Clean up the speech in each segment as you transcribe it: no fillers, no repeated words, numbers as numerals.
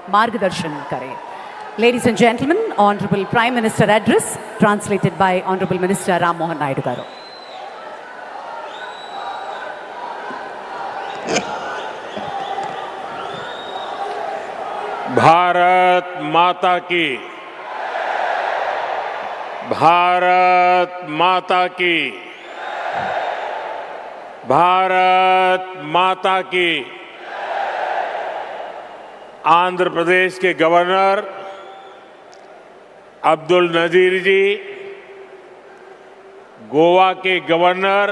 मार्गदर्शन करें। Ladies and gentlemen, Honorable Prime Minister Address translated by Honorable Minister Ram Mohan Naidu garu. Bharat माता की, भारत माता की, भारत माता की। आंध्र प्रदेश के गवर्नर अब्दुल नजीर जी, गोवा के गवर्नर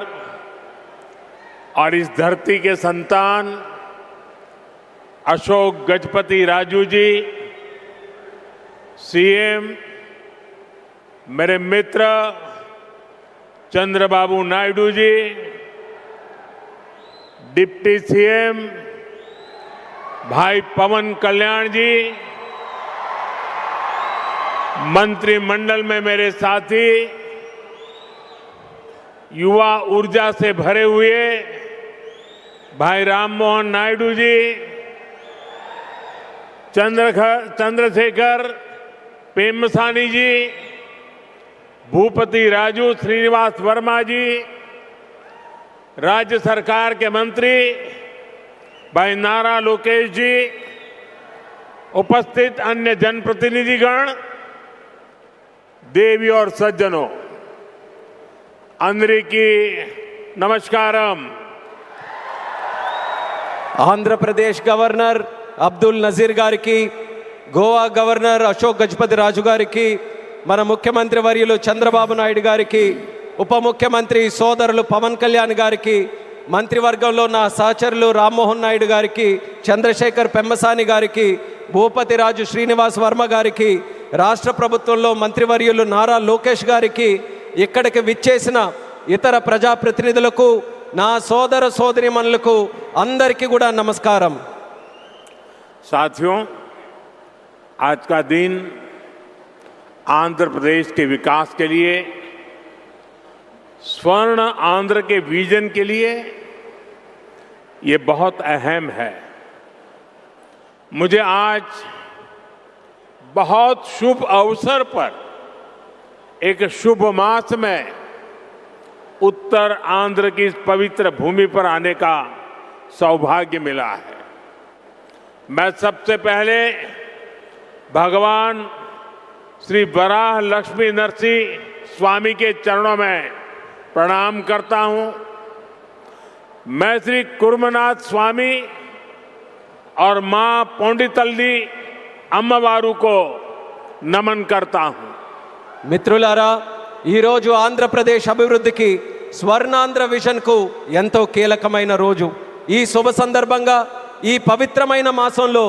और इस धरती के संतान अशोक गजपति राजू जी, सीएम मेरे मित्र चंद्रबाबू नायडू जी, डिप्टी सीएम भाई पवन कल्याण जी, मंत्रिमंडल में मेरे साथी, युवा ऊर्जा से भरे हुए भाई राम मोहन नायडू जी, चंद्रशेखर पेम्मसानी जी, भूपति राजू श्रीनिवास वर्मा जी, राज्य सरकार के मंत्री भाई नारा लोकेश जी, उपस्थित अन्य जनप्रतिनिधिगण, देवी और सज्जनों, अंदरिकी नमस्कारम। आंध्र प्रदेश गवर्नर అబ్దుల్ నజీర్ గారికి, గోవా గవర్నర్ అశోక్ గజపతి రాజు గారికి, మన ముఖ్యమంత్రి వర్యులు చంద్రబాబు నాయుడు గారికి, ఉప ముఖ్యమంత్రి సోదరులు పవన్ కళ్యాణ్ గారికి, మంత్రివర్గంలో నా సహచరులు రామ్మోహన్ నాయుడు గారికి, చంద్రశేఖర్ పెమ్మసాని గారికి, భూపతి రాజు శ్రీనివాస్ వర్మ గారికి, రాష్ట్ర ప్రభుత్వంలో మంత్రివర్యులు నారా లోకేష్ గారికి, ఇక్కడికి విచ్చేసిన ఇతర ప్రజాప్రతినిధులకు, నా సోదర సోదరీమణులకు అందరికీ కూడా నమస్కారం। साथियों, आज का दिन आंध्र प्रदेश के विकास के लिए, स्वर्ण आंध्र के विजन के लिए ये बहुत अहम है। मुझे आज बहुत शुभ अवसर पर एक शुभ मास में उत्तर आंध्र की इस पवित्र भूमि पर आने का सौभाग्य मिला है। मैं सबसे पहले भगवान श्री वराह लक्ष्मी नरसिंह स्वामी के चरणों में प्रणाम करता हूं। मैं श्री कुर्मनाथ स्वामी और मां पोंडितल्ली अम्मवारू को नमन करता हूं। మిత్రులారా, ఈరోజు ఆంధ్రప్రదేశ్ అభివృద్ధికి స్వర్ణాంధ్ర విజన్కు ఎంతో కీలకమైన రోజు। ఈ శుభ సందర్భంగా ఈ పవిత్రమైన మాసంలో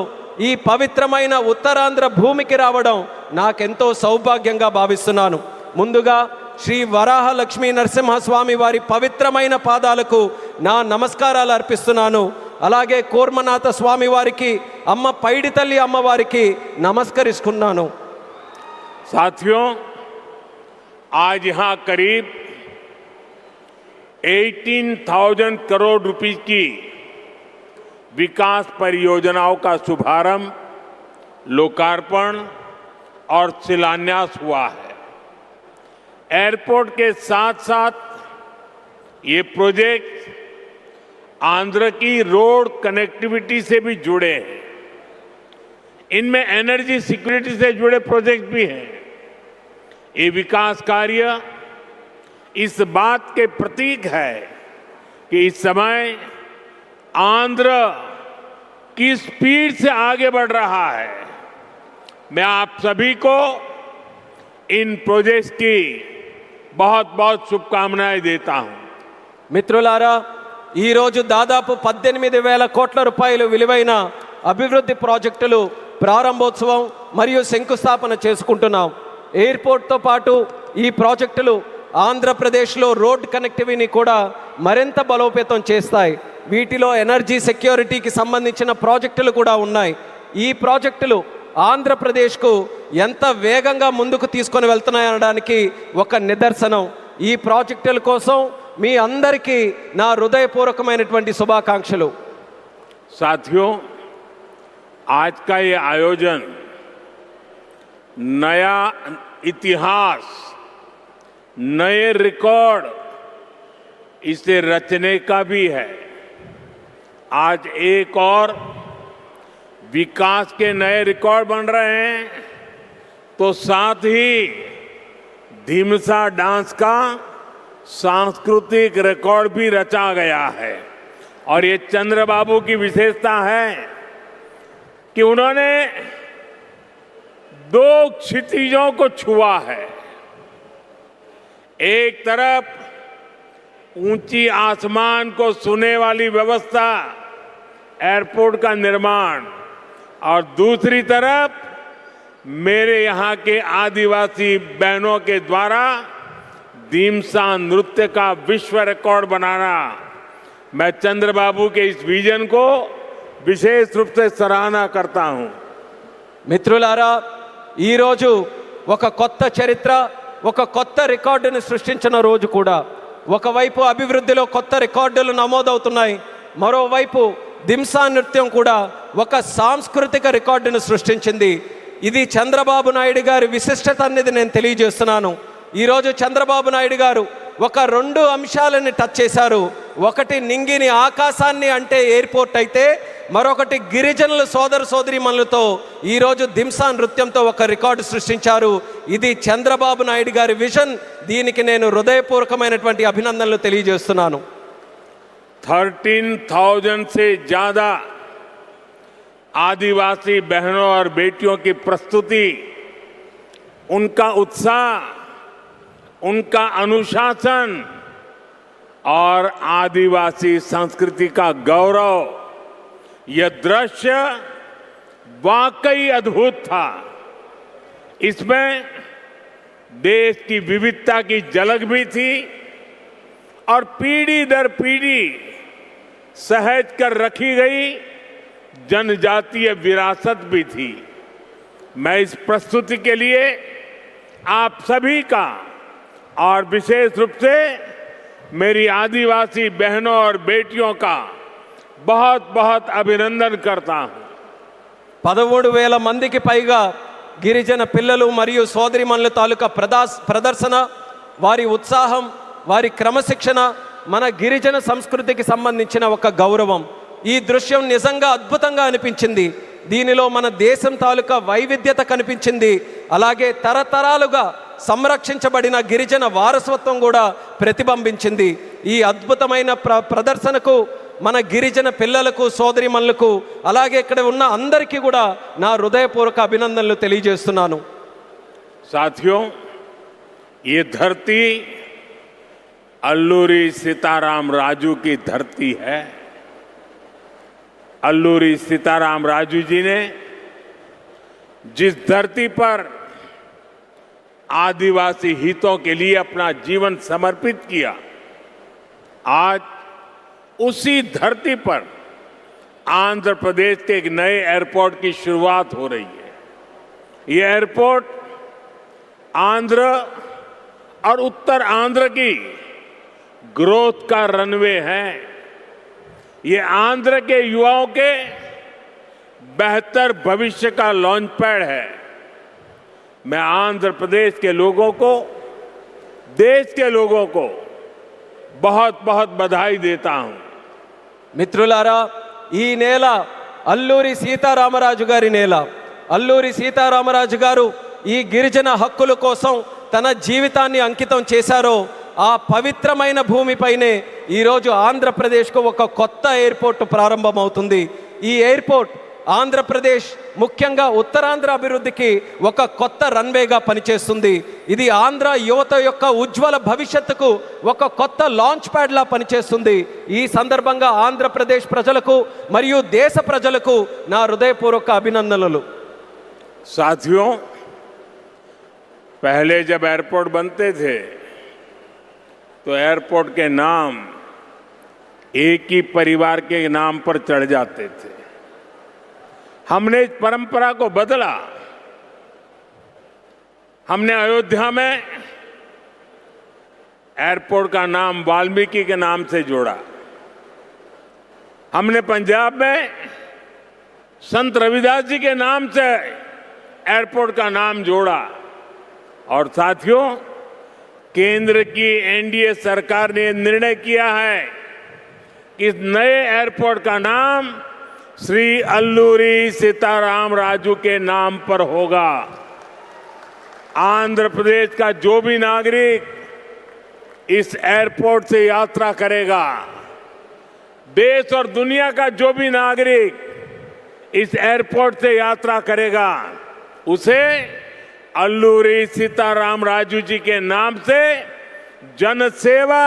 ఈ పవిత్రమైన ఉత్తరాంధ్ర భూమికి రావడం నాకెంతో సౌభాగ్యంగా భావిస్తున్నాను। ముందుగా శ్రీ వరాహ లక్ష్మీ నరసింహస్వామి వారి పవిత్రమైన పాదాలకు నా నమస్కారాలు అర్పిస్తున్నాను। అలాగే కూర్మనాథ స్వామి వారికి, అమ్మ పైడి తల్లి అమ్మవారికి నమస్కరిస్తున్నాను। साथियों, आज यहां करीब 18,000 करोड़ रुपए की विकास परियोजनाओं का शुभारंभ, लोकार्पण और शिलान्यास हुआ है। एयरपोर्ट के साथ साथ ये प्रोजेक्ट आंध्र की रोड कनेक्टिविटी से भी जुड़े हैं। इनमें एनर्जी सिक्योरिटी से जुड़े प्रोजेक्ट भी हैं। ये विकास कार्य इस बात के प्रतीक है कि इस समय आंध्र की स्पीड से आगे बढ़ रहा है। मैं आप सभी को इन प्रोजेक्ट्स की बहुत बहुत शुभकामनाएं देता हूं। మిత్రులారా, ఈ రోజు దాదాపు 18,000 కోట్ల రూపాయలు విలువైన అభివృద్ధి ప్రాజెక్టులు ప్రారంభోత్సవం మరియు శంకుస్థాపన చేసుకుంటున్నాం। ఎయిర్పోర్ట్తో పాటు ఈ ప్రాజెక్టులు ఆంధ్రప్రదేశ్లో రోడ్ కనెక్టివిటీని కూడా మరింత బలోపేతం చేస్తాయి। వీటిలో ఎనర్జీ సెక్యూరిటీకి సంబంధించిన ప్రాజెక్టులు కూడా ఉన్నాయి। ఈ ప్రాజెక్టులు ఆంధ్రప్రదేశ్కు ఎంత వేగంగా ముందుకు తీసుకొని వెళ్తున్నాయనడానికి ఒక నిదర్శనం। ఈ ప్రాజెక్టుల కోసం మీ అందరికీ నా హృదయపూర్వకమైనటువంటి శుభాకాంక్షలు। साथियों, आज का ये आयोजन नया इतिहास, नए रिकॉर्ड इसे रचने का भी है। आज एक और विकास के नए रिकॉर्ड बन रहे हैं, तो साथ ही ढीमसा डांस का सांस्कृतिक रिकॉर्ड भी रचा गया है। और ये चंद्रबाबू की विशेषता है कि उन्होंने दो क्षितिजों को छुआ है। एक तरफ ऊंची आसमान को छूने वाली व्यवस्था, एयरपोर्ट का निर्माण, और दूसरी तरफ मेरे यहाँ के आदिवासी बहनों के द्वारा ढीमसा नृत्य का विश्व रिकॉर्ड बनाना। मैं चंद्रबाबू के इस विजन को विशेष रूप से सराहना करता हूं। మిత్రులారా, ఈరోజు ఒక కొత్త చరిత్ర, ఒక కొత్త రికార్డును సృష్టించిన రోజు కూడా. ఒకవైపు అభివృద్ధిలో కొత్త రికార్డులు నమోదవుతున్నాయి, మరోవైపు దింసా నృత్యం కూడా ఒక సాంస్కృతిక రికార్డును సృష్టించింది. ఇది చంద్రబాబు నాయుడు గారి విశిష్టత అనేది నేను తెలియజేస్తున్నాను. ఈరోజు చంద్రబాబు నాయుడు గారు ఒక రెండు అంశాలని టచ్ చేశారు. ఒకటి నింగిని ఆకాశాన్ని అంటే ఎయిర్పోర్ట్ అయితే, మరొకటి గిరిజనుల సోదర సోదరీమణులతో ఈరోజు దింసా నృత్యంతో ఒక రికార్డు సృష్టించారు. ఇది చంద్రబాబు నాయుడు గారి విజన్. దీనికి నేను హృదయపూర్వకమైనటువంటి అభినందనలు తెలియజేస్తున్నాను. 13,000 से ज्यादा आदिवासी बहनों और बेटियों की प्रस्तुति, उनका उत्साह, उनका अनुशासन और आदिवासी संस्कृति का गौरव, यह दृश्य वाकई अद्भुत था। इसमें देश की विविधता की झलक भी थी और पीढ़ी दर पीढ़ी सहेज कर रखी गई जनजातीय विरासत भी थी। मैं इस प्रस्तुति के लिए आप सभी का और विशेष रूप से मेरी आदिवासी बहनों और बेटियों का बहुत बहुत अभिनंदन करता हूं। 13,000 మందికి పైగా గిరిజన పిల్లలు మరియు సోదరిమణుల తాలూకా ప్రదర్శన, వారి ఉత్సాహం, వారి క్రమశిక్షణ మన గిరిజన సంస్కృతికి సంబంధించిన ఒక గౌరవం. ఈ దృశ్యం నిజంగా అద్భుతంగా అనిపించింది. దీనిలో మన దేశం తాలూకా వైవిధ్యత కనిపించింది. అలాగే తరతరాలుగా సంరక్షించబడిన గిరిజన వారసత్వం కూడా ప్రతిబింబించింది. ఈ అద్భుతమైన ప్రదర్శనకు మన గిరిజన పిల్లలకు, సోదరిమణులకు, అలాగే ఇక్కడ ఉన్న అందరికీ కూడా నా హృదయపూర్వక అభినందనలు తెలియజేస్తున్నాను. साथियों, ये धरती अल्लूरी सीताराम राजू की धरती है। अल्लूरी सीताराम राजू जी ने जिस धरती पर आदिवासी हितों के लिए अपना जीवन समर्पित किया, आज उसी धरती पर आंध्र प्रदेश के एक नए एयरपोर्ट की शुरुआत हो रही है। ये एयरपोर्ट आंध्र और उत्तर आंध्र की ग्रोथ का रनवे है। ये आंध्र के युवाओं के बेहतर भविष्य का लॉन्च पैड है। मैं आंध्र प्रदेश के लोगों को, देश के लोगों को बहुत बहुत बधाई देता हूं। మిత్రులారా, ఈ నేల అల్లూరి సీతారామరాజు గారి నేల. అల్లూరి సీతారామరాజు గారు ఈ గిరిజన హక్కుల కోసం తన జీవితాన్ని అంకితం చేశారో ఆ పవిత్రమైన భూమిపైనే ఈరోజు ఆంధ్రప్రదేశ్కు ఒక కొత్త ఎయిర్పోర్ట్ ప్రారంభమవుతుంది. ఈ ఎయిర్పోర్ట్ ఆంధ్రప్రదేశ్, ముఖ్యంగా ఉత్తరాంధ్ర అభివృద్ధికి ఒక కొత్త రన్వేగా పనిచేస్తుంది. ఇది ఆంధ్ర యువత యొక్క ఉజ్వల భవిష్యత్తుకు ఒక కొత్త లాంచ్ ప్యాడ్లా పనిచేస్తుంది. ఈ సందర్భంగా ఆంధ్రప్రదేశ్ ప్రజలకు మరియు దేశ ప్రజలకు నా హృదయపూర్వక అభినందనలు. साथियों, पहले जब एयरपोर्ट बनते थे तो एयरपोर्ट के नाम एक ही परिवार के नाम पर चढ़ जाते थे। हमने इस परंपरा को बदला। हमने अयोध्या में एयरपोर्ट का नाम वाल्मीकि के नाम से जोड़ा। हमने पंजाब में संत रविदास जी के नाम से एयरपोर्ट का नाम जोड़ा। और साथियों, केंद्र की एनडीए सरकार ने निर्णय किया है कि इस नए एयरपोर्ट का नाम श्री अल्लूरी सीताराम राजू के नाम पर होगा। आंध्र प्रदेश का जो भी नागरिक इस एयरपोर्ट से यात्रा करेगा, देश और दुनिया का जो भी नागरिक इस एयरपोर्ट से यात्रा करेगा, उसे अल्लूरी सीताराम राजू जी के नाम से जनसेवा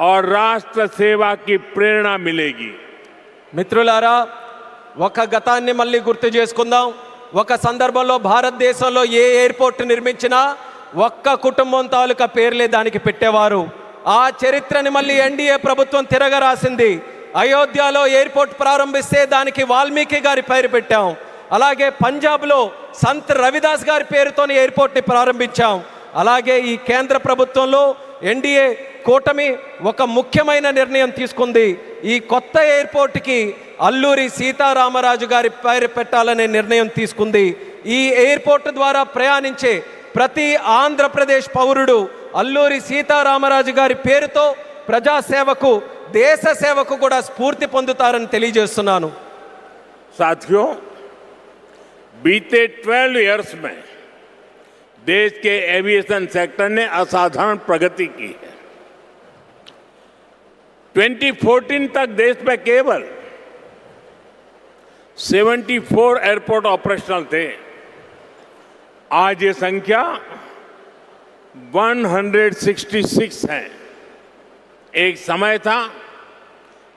और राष्ट्र सेवा की प्रेरणा मिलेगी। మిత్రులారా, ఒక గతాన్ని మళ్ళీ గుర్తు చేసుకుందాం. ఒక సందర్భంలో భారతదేశంలో ఏ ఎయిర్పోర్ట్ నిర్మించినా ఒక్క కుటుంబం తాలూకా పేర్లే దానికి పెట్టేవారు. ఆ చరిత్రని మళ్ళీ ఎన్డీఏ ప్రభుత్వం తిరగరాసింది. అయోధ్యలో ఎయిర్పోర్ట్ ప్రారంభిస్తే దానికి వాల్మీకి గారి పేరు పెట్టాం. అలాగే పంజాబ్లో సంత్ రవిదాస్ గారి పేరుతోని ఎయిర్పోర్ట్ని ప్రారంభించాం. అలాగే ఈ కేంద్ర ప్రభుత్వంలో ఎన్డీఏ కూటమి ఒక ముఖ్యమైన నిర్ణయం తీసుకుంది. ఈ కొత్త ఎయిర్పోర్ట్కి అల్లూరి సీతారామరాజు గారి పేరు పెట్టాలనే నిర్ణయం తీసుకుంది. ఈ ఎయిర్పోర్ట్ ద్వారా ప్రయాణించే ప్రతి ఆంధ్రప్రదేశ్ పౌరుడు అల్లూరి సీతారామరాజు గారి పేరుతో ప్రజాసేవకు, దేశ సేవకు కూడా స్ఫూర్తి పొందుతారని తెలియజేస్తున్నాను. साथियों, बीते 12 इयर्स में देश के एविएशन सेक्टर ने असाधारण प्रगति की है। 2014 तक देश में केवल 74 एयरपोर्ट ऑपरेशनल थे। आज ये संख्या 166 है। एक समय था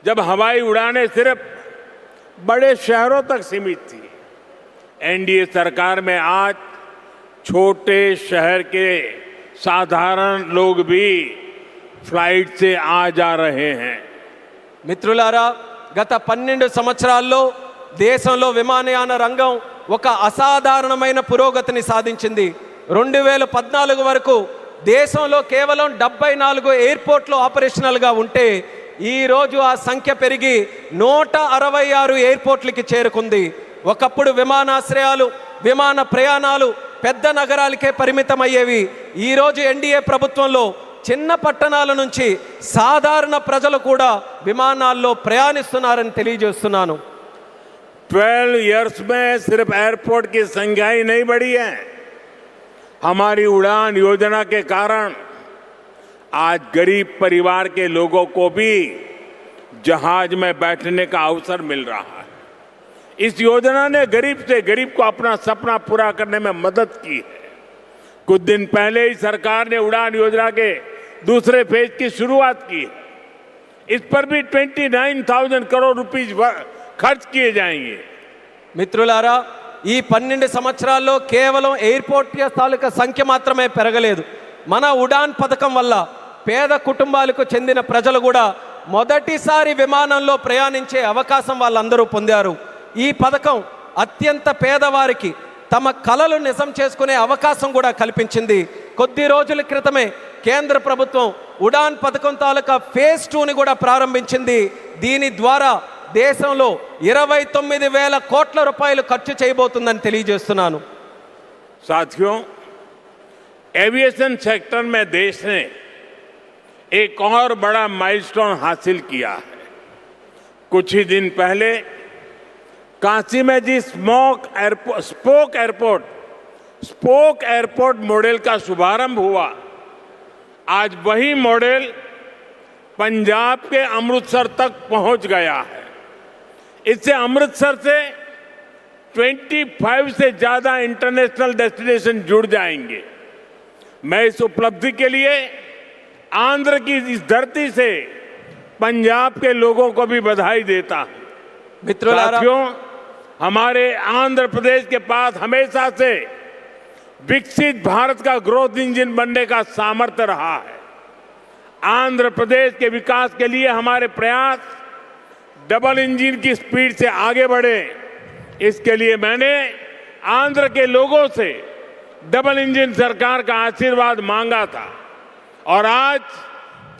जब हवाई उड़ानें सिर्फ बड़े शहरों तक सीमित थी। एनडीए सरकार में आज छोटे शहर के साधारण लोग भी फ्लाइट से आ जा रहे हैं। మిత్రులారా, గత 12 సంవత్సరాల్లో దేశంలో విమానయాన రంగం ఒక అసాధారణమైన పురోగతిని సాధించింది. 2014 వరకు దేశంలో కేవలం 74 ఎయిర్పోర్ట్లు ఆపరేషనల్గా ఉంటే ఈరోజు ఆ సంఖ్య పెరిగి 166 ఎయిర్పోర్ట్లకి చేరుకుంది. ఒకప్పుడు విమానాశ్రయాలు, విమాన ప్రయాణాలు పెద్ద నగరాలకే పరిమితమయ్యేవి. ఈరోజు ఎన్డీఏ ప్రభుత్వంలో చిన్న పట్టణాల నుంచి సాధారణ ప్రజలు కూడా విమానాల్లో ప్రయాణిస్తున్నారని తెలియజేస్తున్నాను. 12 इयर्स में सिर्फ एयरपोर्ट की संख्या ही नहीं बढ़ी है, हमारी उड़ान योजना के कारण आज गरीब परिवार के लोगों को भी जहाज में बैठने का अवसर मिल रहा है। इस योजना ने गरीब से गरीब को अपना सपना पूरा करने में मदद की है। कुछ दिन पहले ही सरकार ने उड़ान योजना के दूसरे फेज की शुरुआत की है। इस पर भी 29,000 करोड़ रुपीस खर्च किए जाएंगे। మిత్రులారా, ఈ 12 సంవత్సరాల్లో కేవలం ఎయిర్పోర్ట్ తాలూకా సంఖ్య మాత్రమే పెరగలేదు. మన ఉడాన్ పథకం వల్ల పేద కుటుంబాలకు చెందిన ప్రజలు కూడా మొదటిసారి విమానంలో ప్రయాణించే అవకాశం వాళ్ళందరూ పొందారు. ఈ పథకం అత్యంత పేదవారికి తమ కలలు నిజం చేసుకునే అవకాశం కూడా కల్పించింది. కొద్ది రోజుల క్రితమే కేంద్ర ప్రభుత్వం ఉడాన్ పథకం తాలూకా ఫేజ్ 2ని కూడా ప్రారంభించింది. దీని ద్వారా దేశంలో 29,000 కోట్ల రూపాయలు ఖర్చు చేయబోతుందని తెలియజేస్తున్నాను. साथियों, एविएशन सेक्टर में देश ने एक और बड़ा माइलस्टोन हासिल किया है। कुछ ही दिन पहले काशी में जी स्पोक एयरपोर्ट मॉडल का शुभारंभ हुआ। आज वही मॉडल पंजाब के अमृतसर तक पहुंच गया है। इससे अमृतसर से 25 से ज्यादा इंटरनेशनल डेस्टिनेशन जुड़ जाएंगे। मैं इस उपलब्धि के लिए आंध्र की इस धरती से पंजाब के लोगों को भी बधाई देता हूं। साथियों, हमारे आंध्र प्रदेश के पास हमेशा से विकसित भारत का ग्रोथ इंजन बनने का सामर्थ्य रहा है। आंध्र प्रदेश के विकास के लिए हमारे प्रयास डबल इंजन की स्पीड से आगे बढ़े। इसके लिए मैंने आंध्र के लोगों से डबल इंजन सरकार का आशीर्वाद मांगा था और आज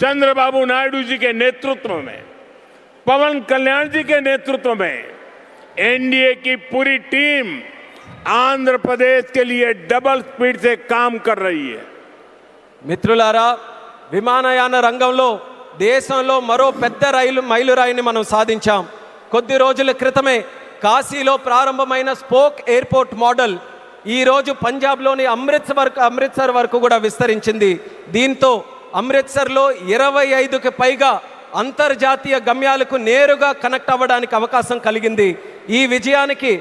चंद्रबाबू नायडू जी के नेतृत्व में, पवन कल्याण जी के नेतृत्व में एनडीए की पूरी टीम आंध्र प्रदेश के लिए डबल स्पीड से काम कर रही है। మిత్రులారా, విమానయాన రంగంలో దేశంలో మరో పెద్ద మైలురాయిని మనం సాధించాం. కొద్ది రోజుల క్రితమే కాశీలో ప్రారంభమైన స్పోక్ ఎయిర్పోర్ట్ మోడల్ ఈ రోజు పంజాబ్లోని అమృత్సర్ వరకు కూడా విస్తరించింది. దీంతో అమృత్సర్లో 25కి పైగా అంతర్జాతీయ గమ్యాలకు నేరుగా కనెక్ట్ అవ్వడానికి అవకాశం కలిగింది. ఈ విజయానికి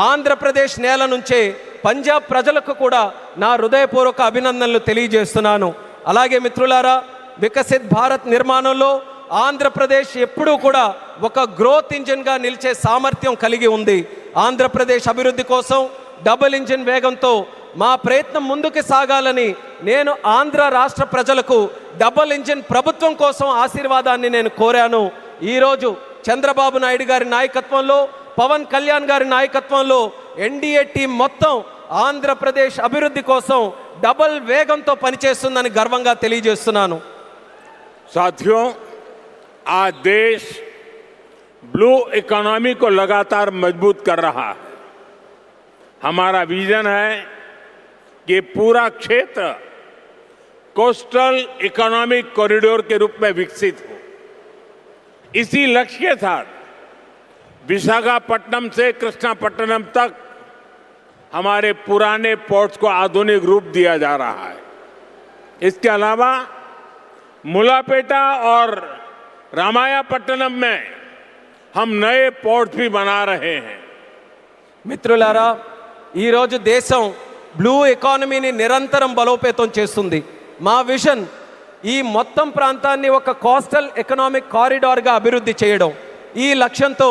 ఆంధ్రప్రదేశ్ నేల నుంచే పంజాబ్ ప్రజలకు కూడా నా హృదయపూర్వక అభినందనలు తెలియజేస్తున్నాను. అలాగే మిత్రులారా, వికసిత్ భారత్ నిర్మాణంలో ఆంధ్రప్రదేశ్ ఎప్పుడూ కూడా ఒక గ్రోత్ ఇంజిన్గా నిలిచే సామర్థ్యం కలిగి ఉంది. ఆంధ్రప్రదేశ్ అభివృద్ధి కోసం డబుల్ ఇంజిన్ వేగంతో మా ప్రయత్నం ముందుకు సాగాలని నేను ఆంధ్ర రాష్ట్ర ప్రజలకు డబుల్ ఇంజిన్ ప్రభుత్వం కోసం ఆశీర్వాదాన్ని నేను కోరాను. ఈరోజు చంద్రబాబు నాయుడు గారి నాయకత్వంలో, పవన్ కళ్యాణ్ గారి నాయకత్వంలో ఎన్డీఏ టీం మొత్తం ఆంధ్రప్రదేశ్ అభివృద్ధి కోసం డబుల్ వేగంతో పనిచేస్తుందని గర్వంగా తెలియజేస్తున్నాను. साथियों, आज देश ब्लू इकोनॉमी को लगातार मजबूत कर रहा है. हमारा विजन है कि पूरा क्षेत्र कोस्टल इकोनॉमिक कॉरिडोर के रूप में विकसित हो. इसी लक्ष्य के साथ विशाखापट्टनम से कृष्णापट्टनम तक हमारे पुराने पोर्ट्स को आधुनिक रूप दिया जा रहा है. इसके अलावा मुलापेटा और रामायापट्टनम में हम नए पोर्ट भी बना रहे हैं. మిత్రులారా, ఈరోజు దేశం బ్లూ ఎకానమీని నిరంతరం బలోపేతం చేస్తుంది. మా విజన్ ఈ మొత్తం ప్రాంతాన్ని ఒక కోస్టల్ ఎకనామిక్ కారిడార్గా అభివృద్ధి చేయడం. ఈ లక్ష్యంతో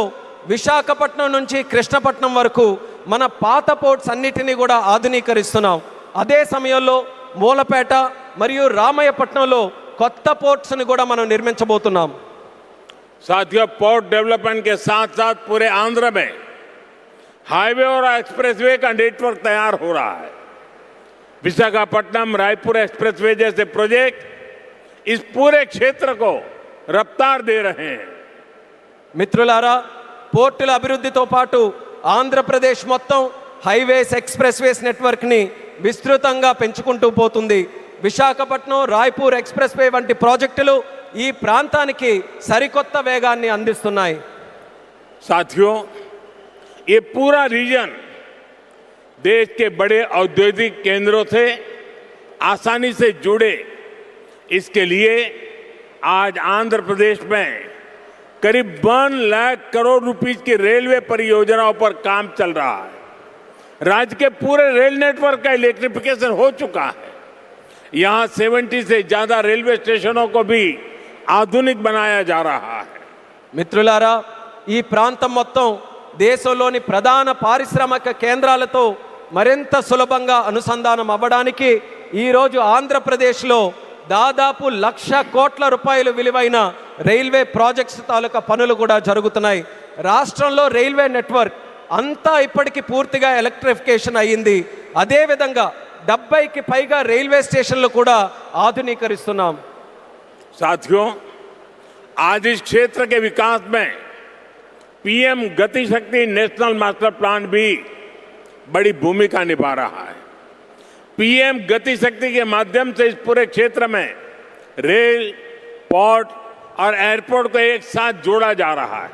విశాఖపట్నం నుంచి కృష్ణపట్నం వరకు మన పాత పోర్ట్స్ అన్నిటినీ కూడా ఆధునీకరిస్తున్నాం. అదే సమయంలో మూలపేట మరియు రామయ్యపట్నంలో కొత్త పోర్ట్స్ని కూడా మనం నిర్మించబోతున్నాం. साथियों, पोर्ट डेवलपमेंट के साथ साथ पूरे आंध्र में हाईवे और एक्सप्रेसवे का नेटवर्क तैयार हो रहा है. विशाखापट्टनम रायपुर एक्सप्रेसवे जैसे प्रोजेक्ट इस पूरे क्षेत्र को रफ्तार दे रहे हैं. మిత్రులారా, పోర్టుల అభివృద్ధితో పాటు ఆంధ్రప్రదేశ్ మొత్తం హైవేస్, ఎక్స్ప్రెస్వేస్ నెట్వర్క్ని విస్తృతంగా పెంచుకుంటూ పోతుంది. విశాఖపట్నం రాయ్పూర్ ఎక్స్ప్రెస్వే వంటి ప్రాజెక్టులు ఈ ప్రాంతానికి సరికొత్త వేగాన్ని అందిస్తున్నాయి. साथियों, ये पूरा रीजन देश के बड़े औद्योगिक केंद्रों से आसानी से जुड़े, इसके लिए आज आंध्र प्रदेश में करीब 1 लाख करोड़ रुपीस की रेलवे परियोजनाओं पर काम चल रहा है. राज्य के पूरे रेल नेटवर्क का इलेक्ट्रिफिकेशन हो चुका है. यहाँ 70 से ज्यादा रेलवे स्टेशनों को भी आधुनिक बनाया जा रहा है. మిత్రులారా, ఈ ప్రాంతం మొత్తం దేశంలోని ప్రధాన పారిశ్రామిక కేంద్రాలతో మరింత సులభంగా అనుసంధానం అవ్వడానికి ఈరోజు ఆంధ్రప్రదేశ్లో దాదాపు 1,00,000 కోట్ల రూపాయలు విలువైన రైల్వే ప్రాజెక్ట్స్ తాలూకా పనులు కూడా జరుగుతున్నాయి. రాష్ట్రంలో రైల్వే నెట్వర్క్ అంతా ఇప్పటికీ పూర్తిగా ఎలక్ట్రిఫికేషన్ అయ్యింది. అదేవిధంగా 70కి పైగా రైల్వే స్టేషన్లు కూడా ఆధునీకరిస్తున్నాం. साथियों, आज इस क्षेत्र के विकास में पीएम गति शक्ति नेशनल मास्टर प्लान भी बड़ी भूमिका निभा रहा है. पीएम गति शक्ति के माध्यम से इस पूरे क्षेत्र में रेल, पोर्ट और एयरपोर्ट को एक साथ जोड़ा जा रहा है.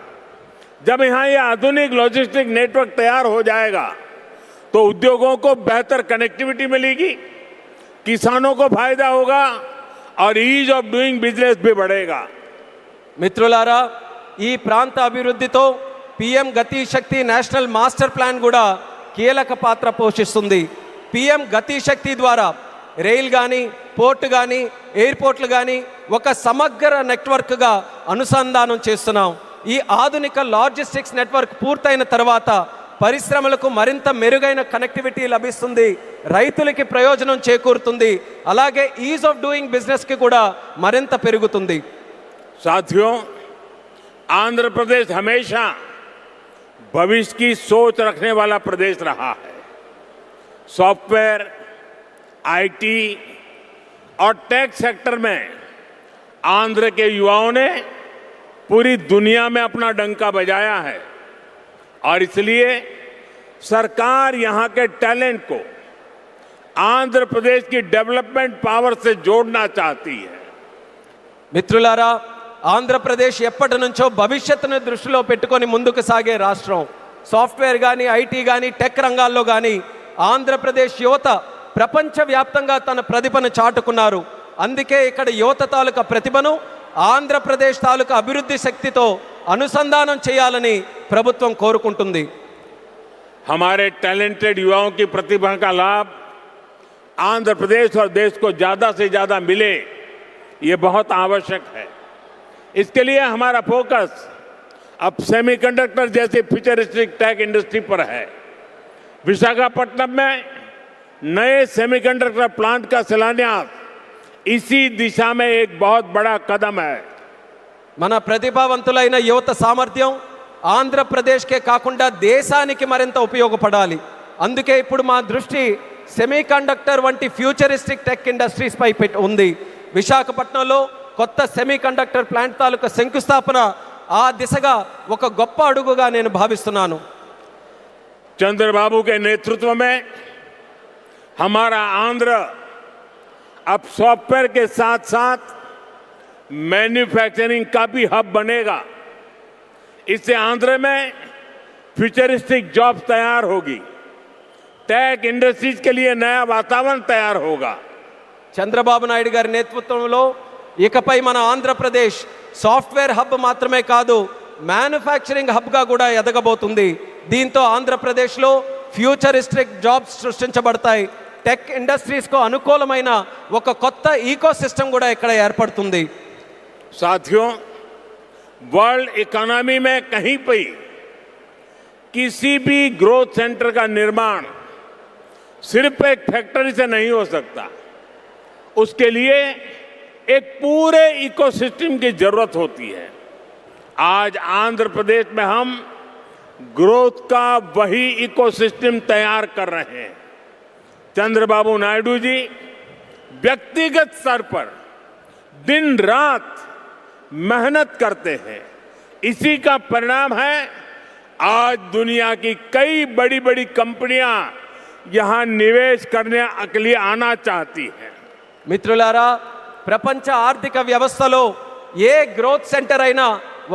जब यहाँ ये आधुनिक लॉजिस्टिक नेटवर्क तैयार हो जाएगा तो उद्योगों को बेहतर कनेक्टिविटी मिलेगी, किसानों को फायदा होगा और ईज ऑफ डूइंग बिजनेस भी बढ़ेगा. మిత్రులారా, ఈ ప్రాంత అభివృద్ధితో పిఎం గతి శక్తి నేషనల్ మాస్టర్ ప్లాన్ కూడా కీలక పాత్ర పోషిస్తుంది. పిఎం గతి శక్తి ద్వారా రైల్ కానీ, పోర్టు కానీ, ఎయిర్పోర్ట్లు కానీ ఒక సమగ్ర నెట్వర్క్గా అనుసంధానం చేస్తున్నాం. ఈ ఆధునిక లాజిస్టిక్స్ నెట్వర్క్ పూర్తయిన తర్వాత పరిశ్రమలకు మరింత మెరుగైన కనెక్టివిటీ లభిస్తుంది, రైతులకి ప్రయోజనం చేకూరుతుంది, అలాగే ఈజ్ ఆఫ్ డూయింగ్ బిజినెస్కి కూడా మరింత పెరుగుతుంది. साथियों, आंध्र प्रदेश हमेशा भविष्य की सोच रखने वाला प्रदेश रहा है. सॉफ्टवेयर, आईटी और टेक सेक्टर में आंध्र के युवाओं ने पूरी दुनिया में अपना डंका बजाया है और इसलिए सरकार यहां के टैलेंट को आंध्र प्रदेश की डेवलपमेंट पावर से जोड़ना चाहती है। మిత్రులారా, ఆంధ్రప్రదేశ్ ఎప్పటి నుంచో భవిష్యత్తును దృష్టిలో పెట్టుకొని ముందుకు సాగే రాష్ట్రం. సాఫ్ట్వేర్ కానీ, ఐటీ కానీ, టెక్ రంగాల్లో కానీ ఆంధ్రప్రదేశ్ యువత ప్రపంచవ్యాప్తంగా తన ప్రతిభను చాటుకున్నారు. అందుకే ఇక్కడ యువత తాలూకా ప్రతిభను ఆంధ్రప్రదేశ్ తాలూకా అభివృద్ధి శక్తితో అనుసంధానం చేయాలని ప్రభుత్వం కోరుకుంటుంది. हमारे टैलेंटेड युवाओं की प्रतिभा का लाभ आंध्र प्रदेश और देश को ज्यादा से ज्यादा मिले, ये बहुत आवश्यक है। इसके लिए हमारा फोकस अब सेमीकंडक्टर जैसी फ्यूचरिस्टिक टेक इंडस्ट्री पर है। विशाखापट्टनम में नए सेमीकंडक्टर प्लांट का शिलान्यास इसी दिशा में एक बहुत बड़ा कदम है। మన ప్రతిభావంతులైన యువత సామర్థ్యం ఆంధ్రప్రదేశ్కే కాకుండా దేశానికి మరింత ఉపయోగపడాలి. అందుకే ఇప్పుడు మా దృష్టి సెమీకండక్టర్ వంటి ఫ్యూచరిస్టిక్ టెక్ ఇండస్ట్రీస్ పై ఉంది. విశాఖపట్నంలో కొత్త సెమీకండక్టర్ ప్లాంట్ తాలూకా శంకుస్థాపన ఆ దిశగా ఒక గొప్ప అడుగుగా నేను భావిస్తున్నాను. चंद्रबाबू के नेतृत्व में हमारा आंध्र अब सॉफ्टवेयर के साथ साथ मैन्युफैक्चरिंग का भी हब बनेगा। इससे आंध्र में फ्यूचरिस्टिक जॉब्स तैयार होगी, टेक इंडस्ट्रीज के लिए नया वातावरण तैयार होगा। చంద్రబాబు నాయుడు గారి నేతృత్వంలో ఇకపై మన ఆంధ్రప్రదేశ్ సాఫ్ట్వేర్ హబ్ మాత్రమే కాదు, మ్యానుఫ్యాక్చరింగ్ హబ్గా కూడా ఎదగబోతుంది. దీంతో ఆంధ్రప్రదేశ్లో ఫ్యూచరిస్టిక్ జాబ్స్ సృష్టించబడతాయి. టెక్ ఇండస్ట్రీస్కు అనుకూలమైన ఒక కొత్త ఈకో సిస్టమ్ కూడా ఇక్కడ ఏర్పడుతుంది. साथियों, वर्ल्ड इकोनॉमी में कहीं पे किसी भी ग्रोथ सेंटर का निर्माण सिर्फ एक फैक्ट्री से नहीं हो सकता। उसके लिए एक पूरे इकोसिस्टम की जरूरत होती है। आज आंध्र प्रदेश में हम ग्रोथ का वही इकोसिस्टम तैयार कर रहे हैं। चंद्रबाबू नायडू जी व्यक्तिगत स्तर पर दिन रात मेहनत करते हैं। इसी का परिणाम है आज दुनिया की कई बड़ी बड़ी कंपनियां यहां निवेश करने के लिए आना चाहती हैं। మిత్రులారా, ప్రపంచ ఆర్థిక వ్యవస్థలో ఏ గ్రోత్ సెంటర్ అయినా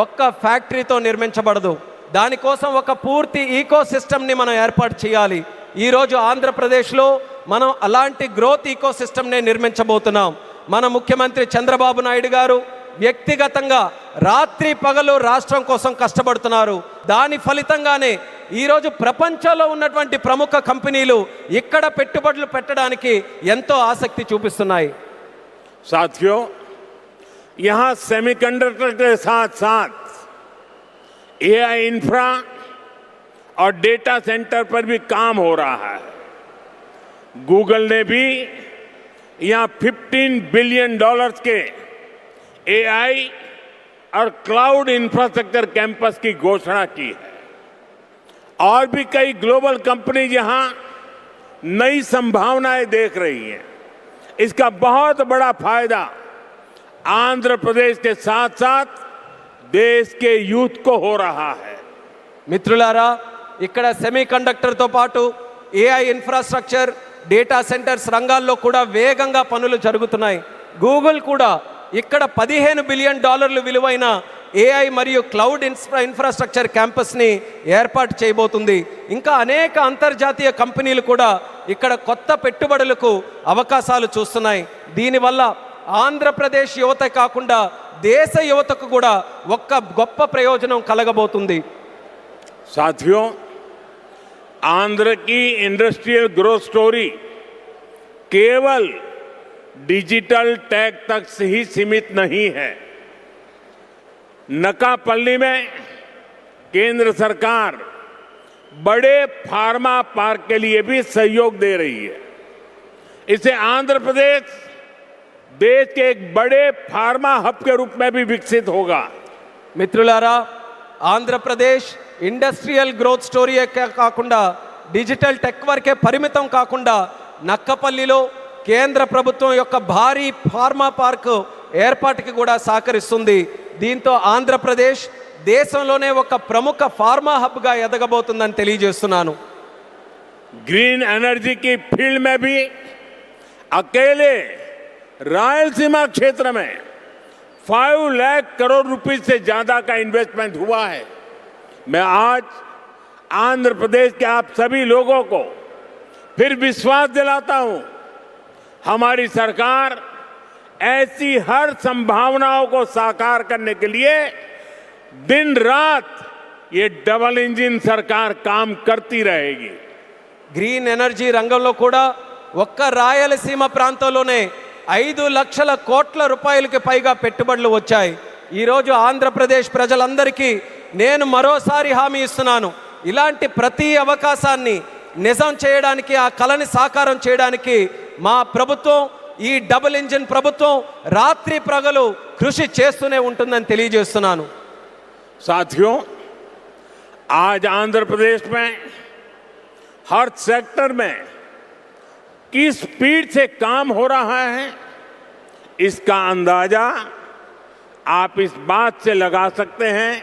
ఒక్క ఫ్యాక్టరీతో నిర్మించబడదు. దానికోసం ఒక పూర్తి ఈకో సిస్టమ్ని మనం ఏర్పాటు చేయాలి. ఈరోజు ఆంధ్రప్రదేశ్లో మనం అలాంటి గ్రోత్ ఈకో సిస్టమ్నే నిర్మించబోతున్నాం. మన ముఖ్యమంత్రి చంద్రబాబు నాయుడు గారు వ్యక్తిగతంగా రాత్రి పగలు రాష్ట్రం కోసం కష్టపడుతున్నారు. దాని ఫలితంగానే ఈరోజు ప్రపంచంలో ఉన్నటువంటి ప్రముఖ కంపెనీలు ఇక్కడ పెట్టుబడులు పెట్టడానికి ఎంతో ఆసక్తి చూపిస్తున్నాయి. साथियों, यहां सेमीकंडक्टर के साथ साथ एआई इंफ्रा और डेटा सेंटर पर भी काम हो रहा है। गूगल ने भी यहां $15 बिलियन के एआई और क्लाउड इंफ्रास्ट्रक्चर कैंपस की घोषणा की है। और भी कई ग्लोबल कंपनी यहां नई संभावनाएं देख रही हैं। इसका बहुत बड़ा फायदा आंध्र प्रदेश के साथ साथ देश के यूथ को हो रहा है। మిత్రులారా, ఇక్కడ సెమీకండక్టర్తో పాటు ఏఐ ఇన్ఫ్రాస్ట్రక్చర్, డేటా సెంటర్స్ రంగాల్లో కూడా వేగంగా పనులు జరుగుతున్నాయి. గూగుల్ కూడా ఇక్కడ $15 బిలియన్ విలువైన ఏఐ మరియు క్లౌడ్ ఇన్ఫ్రాస్ట్రక్చర్ క్యాంపస్ని ఏర్పాటు చేయబోతుంది. ఇంకా అనేక అంతర్జాతీయ కంపెనీలు కూడా ఇక్కడ కొత్త పెట్టుబడులకు అవకాశాలు చూస్తున్నాయి. దీనివల్ల ఆంధ్రప్రదేశ్ యువత కాకుండా దేశ యువతకు కూడా ఒక్క గొప్ప ప్రయోజనం కలగబోతుంది. साथियों, आंध्र की इंडस्ट्रियल ग्रोथ स्टोरी केवल डिजिटल टेक तक से ही सीमित नहीं है। नकापल्ली में केंद्र सरकार बड़े फार्मा पार्क के लिए भी सहयोग दे रही है। इससे आंध्र प्रदेश देश के एक बड़े फार्मा हब के रूप में भी विकसित होगा। మిత్రులారా, ఆంధ్రప్రదేశ్ ఇండస్ట్రియల్ గ్రోత్ స్టోరీయే కాకుండా డిజిటల్ టెక్ వరకే పరిమితం కాకుండా నక్కపల్లిలో కేంద్ర ప్రభుత్వం యొక్క భారీ ఫార్మా పార్క్ ఏర్పాటుకి కూడా సహకరిస్తుంది. దీంతో ఆంధ్రప్రదేశ్ దేశంలోనే ఒక ప్రముఖ ఫార్మా హబ్గా ఎదగబోతుందని తెలియజేస్తున్నాను. ग्रीन एनर्जी की फील्ड में भी अकेले रायलसीमा क्षेत्र में 5 लाख करोड़ रुपए से ज्यादा का इन्वेस्टमेंट हुआ है. मैं आज आंध्र प्रदेश के आप सभी लोगों को फिर विश्वास दिलाता हूं, हमारी सरकार ऐसी हर संभावनाओं को साकार करने के लिए दिन रात ये डबल इंजन सरकार काम करती रहेगी. గ్రీన్ ఎనర్జీ రంగంలో కూడా ఒక్క రాయలసీమ ప్రాంతంలోనే 5 లక్షల కోట్ల రూపాయలకి పైగా పెట్టుబడులు వచ్చాయి. ఈరోజు ఆంధ్రప్రదేశ్ ప్రజలందరికీ నేను మరోసారి హామీ ఇస్తున్నాను, ఇలాంటి ప్రతి అవకాశాన్ని నిజం చేయడానికి, ఆ కళని సాకారం చేయడానికి మా ప్రభుత్వం, ఈ డబుల్ ఇంజిన్ ప్రభుత్వం రాత్రి ప్రగలు కృషి చేస్తూనే ఉంటుందని తెలియజేస్తున్నాను. साथियों, आज आंध्र प्रदेश में हर सेक्टर में किस स्पीड से काम हो रहा है, इसका अंदाजा आप इस बात से लगा सकते हैं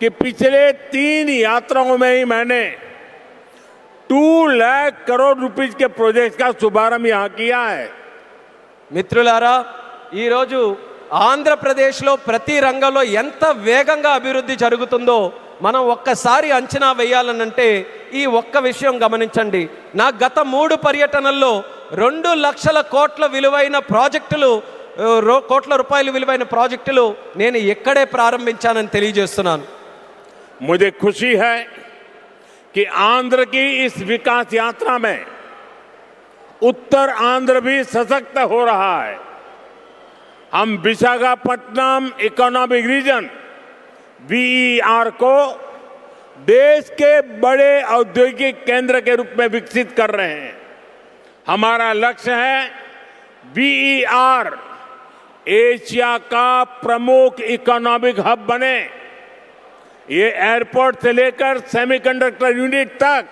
कि पिछले 3 यात्राओं में ही मैंने 2 लाख करोड़ रुपीस के प्रोजेक्ट का शुभारंभ यहां किया है. మిత్రులారా, ఈరోజు ఆంధ్రప్రదేశ్లో ప్రతి రంగంలో ఎంత వేగంగా అభివృద్ధి జరుగుతుందో మనం ఒక్కసారి అంచనా వేయాలనంటే ఈ ఒక్క విషయం గమనించండి. నా గత 3 పర్యటనల్లో 2 లక్షల కోట్ల విలువైన ప్రాజెక్టులు, కోట్ల రూపాయల విలువైన ప్రాజెక్టులు నేను ఇక్కడే ప్రారంభించానని తెలియజేస్తున్నాను. मुझे खुशी है कि आंध्र की इस विकास यात्रा में उत्तर आंध्र भी सशक्त हो रहा है. हम विशाखापट्टनम इकोनॉमिक रीजन VER को देश के बड़े औद्योगिक केंद्र के रूप में विकसित कर रहे हैं. हमारा लक्ष्य है VER एशिया का प्रमुख इकोनॉमिक हब बने. ये एयरपोर्ट से लेकर सेमीकंडक्टर यूनिट तक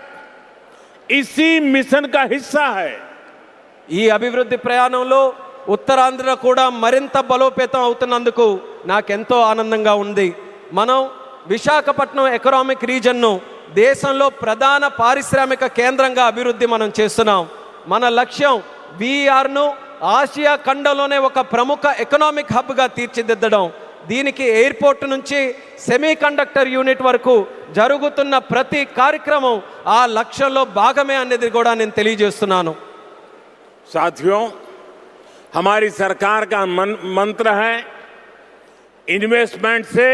इसी मिशन का हिस्सा है. ఈ అభివృద్ధి ప్రయాణంలో ఉత్తరాంధ్ర కూడా మరింత బలోపేతం అవుతున్నందుకు నాకెంతో ఆనందంగా ఉంది. మనం విశాఖపట్నం ఎకనామిక్ రీజన్ను దేశంలో ప్రధాన పారిశ్రామిక కేంద్రంగా అభివృద్ధి మనం చేస్తున్నాం. మన లక్ష్యం VERను ఆసియా ఖండంలోనే ఒక ప్రముఖ ఎకనామిక్ హబ్గా తీర్చిదిద్దడం. దీనికి ఎయిర్పోర్ట్ నుంచి సెమీ కండక్టర్ యూనిట్ వరకు జరుగుతున్న ప్రతి కార్యక్రమం ఆ లక్ష్యంలో భాగమే అనేది కూడా నేను తెలియజేస్తున్నాను. साथियों, हमारी सरकार का मंत्र है इन्वेस्टमेंट से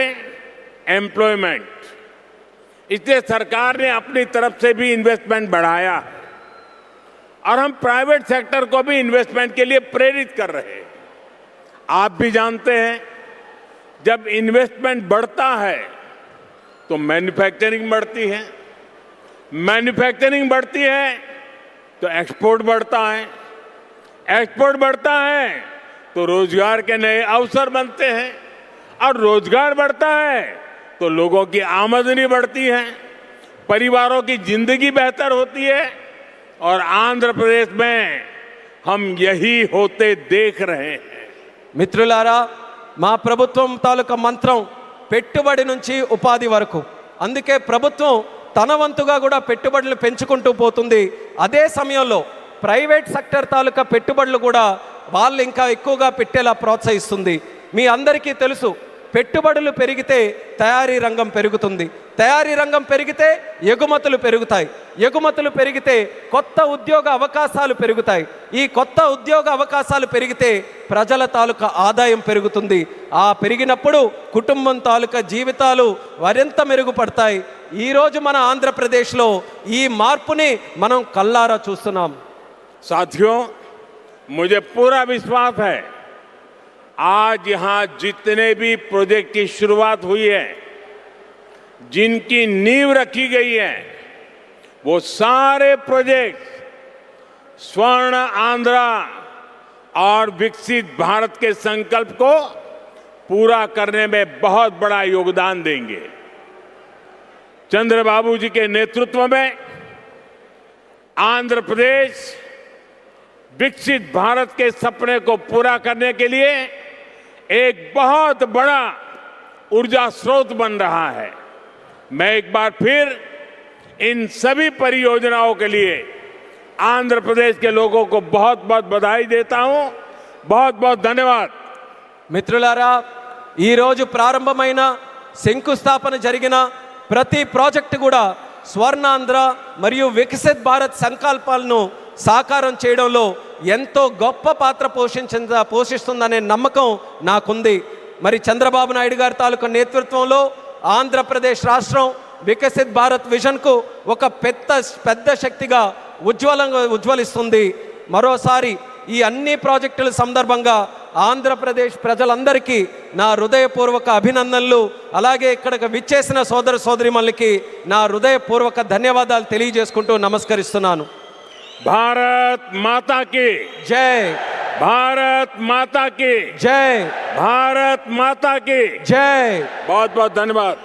एम्प्लॉयमेंट. इसलिए सरकार ने अपनी तरफ से भी इन्वेस्टमेंट बढ़ाया है और हम प्राइवेट सेक्टर को भी इन्वेस्टमेंट के लिए प्रेरित कर रहे हैं. आप भी जानते हैं, जब इन्वेस्टमेंट बढ़ता है तो मैन्युफैक्चरिंग बढ़ती है, मैन्युफैक्चरिंग बढ़ती है तो एक्सपोर्ट बढ़ता है, एक्सपोर्ट बढ़ता है तो रोजगार के नए अवसर बनते हैं और रोजगार बढ़ता है तो लोगों की आमदनी बढ़ती है, परिवारों की जिंदगी बेहतर होती है और आंध्र प्रदेश में हम यही होते देख रहे हैं. మిత్రులారా, మా ప్రభుత్వం తాలూకా మంత్రం పెట్టుబడి నుంచి ఉపాధి వరకు. అందుకే ప్రభుత్వం తన వంతుగా కూడా పెట్టుబడులు పెంచుకుంటూ పోతుంది. అదే సమయంలో ప్రైవేట్ సెక్టర్ తాలూకా పెట్టుబడులు కూడా వాళ్ళు ఇంకా ఎక్కువగా పెట్టేలా ప్రోత్సహిస్తుంది. మీ అందరికీ తెలుసు, పెట్టుబడులు పెరిగితే తయారీ రంగం పెరుగుతుంది, తయారీ రంగం పెరిగితే ఎగుమతులు పెరుగుతాయి, ఎగుమతులు పెరిగితే కొత్త ఉద్యోగ అవకాశాలు పెరుగుతాయి, ఈ కొత్త ఉద్యోగ అవకాశాలు పెరిగితే ప్రజల తాలూకా ఆదాయం పెరుగుతుంది. ఆ పెరిగినప్పుడు కుటుంబం తాలూకా జీవితాలు మరింత మెరుగుపడతాయి. ఈరోజు మన ఆంధ్రప్రదేశ్లో ఈ మార్పుని మనం కళ్ళారా చూస్తున్నాం. साथियों, मुझे पूरा विश्वास है आज यहां जितने भी प्रोजेक्ट की शुरुआत हुई है, जिनकी नींव रखी गई है, वो सारे प्रोजेक्ट स्वर्ण आंध्रा और विकसित भारत के संकल्प को पूरा करने में बहुत बड़ा योगदान देंगे. चंद्रबाबू जी के नेतृत्व में आंध्र प्रदेश विकसित भारत के सपने को पूरा करने के लिए एक बहुत बड़ा ऊर्जा स्रोत बन रहा है। मैं एक बार फिर इन सभी परियोजनाओं के लिए आंध्र प्रदेश के लोगों को बहुत बहुत बधाई देता हूं। बहुत बहुत धन्यवाद। మిత్రులారా, ఈరోజు ప్రారంభమైన శంకుస్థాపన జరిగిన ప్రతి ప్రాజెక్టు కూడా స్వర్ణాంధ్ర మరియు వికసిత్ భారత్ సంకల్పాలను సాకారం చేయడంలో ఎంతో గొప్ప పాత్ర పోషిస్తుందనే నమ్మకం నాకుంది. మరి చంద్రబాబు నాయుడు గారి తాలూకు నేతృత్వంలో ఆంధ్రప్రదేశ్ రాష్ట్రం వికసిత్ భారత్ విజన్కు ఒక పెద్ద శక్తిగా ఉజ్వలిస్తుంది. మరోసారి ఈ అన్ని ప్రాజెక్టుల సందర్భంగా ఆంధ్రప్రదేశ్ ప్రజలందరికీ నా హృదయపూర్వక అభినందనలు, అలాగే ఇక్కడికి విచ్చేసిన సోదర సోదరిమణులకి నా హృదయపూర్వక ధన్యవాదాలు తెలియజేసుకుంటూ నమస్కరిస్తున్నాను. భారత్ మాతా की జై, भारत माता की జై, भारत माता की జై. बहुत बहुत धन्यवाद।